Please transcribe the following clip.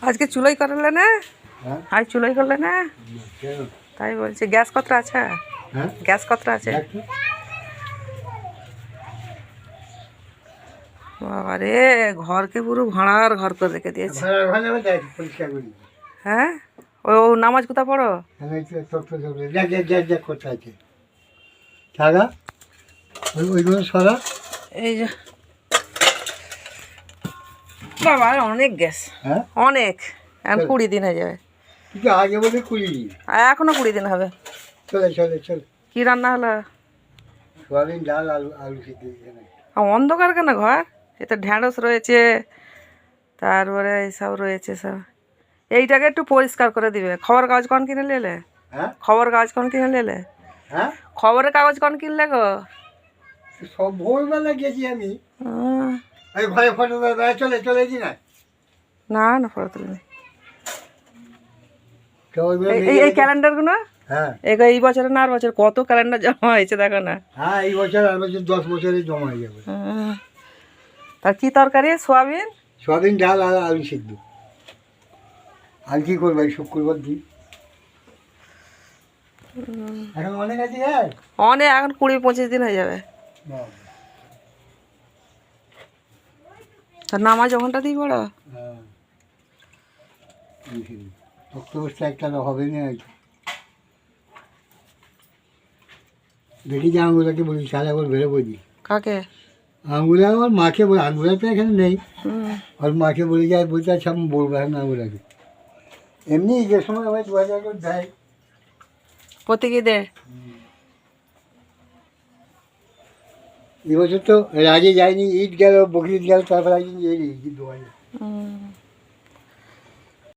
আজকে চুলোই করলে না? হ্যাঁ আজ চুলোই করলে না? কেন? তাই বলছি। গ্যাস কতটা আছে? হ্যাঁ গ্যাস কতটা আছে? দেখ তো। বাবা রে, ঘরকে পুরো ভাড়ার ঘর করে রেখে দিয়েছে। ঘরে ঘরে আমি দেখ পরিষ্কার করি। হ্যাঁ, ও নামাজ কোথা পড়ো? আমি তো তত্ত্ব তত্ত্ব দেখ দেখ দেখ দেখ কোথায় আছে থাকা ওইগুলো সরা। এই যে বাবা, অনেক গ্যাস, হ্যাঁ অনেক। এখন 20 দিন হয়ে যাবে। কিন্তু আগে বলে কুড়ি। আর এখনো 20 দিন হবে। চলে চলে চলে। কি রান্না হলো? সোয়াবিন ডাল আলু আলু সিদ্ধ এখানে। অন্ধকার কেন ঘর? এতে ঢ্যাঁড়স রয়েছে, তারপরে এইসব রয়েছে সব। এইটাকে একটু পরিষ্কার করে দিবে। খবর কাগজ কোন কিনে নিলে? হ্যাঁ খবর কাগজ কোন কিনে নিলে? হ্যাঁ খবরের কাগজ কোন কিনলে গো? সব ভোরবেলা গেছি আমি। আহ, এই ঘরে ফটো দাদা চলে চলে কি না না না, ফটো তুলিনি। তো ওইগুলো এই নিয়ে এই গেছে। ক্যালেন্ডারগুলো, হ্যাঁ এই বছরে না আর বছর কত ক্যালেন্ডার জমা হয়েছে দেখো না। হ্যাঁ এই বছর আর বছর 10 বছরে জমা হয়ে যাবে। তার কি তরকারি? সোয়াবিন। সোয়াবিন ডাল আর আলু সিদ্ধ। আর কি করবো এই শুক্রবার দিন এখন অনেক আছে। হ্যাঁ অনেক, এখন 20-25 দিন হয়ে যাবে। তার নামাজ ওখানটা দিয়ে পড়ো। হ্যাঁ অক্টোবরটা একটা হবে না আর কি। দেখি যে আঙুলাকে বলি সারা করে বেরোবো দি। কাকে? আঙুলা আমার মাকে বলে, আঙুলা তো এখানে নেই। হুম। আর মাকে বলে যায়, বলতে আছে আমি বলবো এখন আঙুলাকে। এমনি যে সময় আমার 2000 করে দেয়। প্রতীকী দে। এবছর তো এর আগে যায়নি, ঈদ গেল বকরিদ গেল, তারপর একদিন এই 2000। হুম।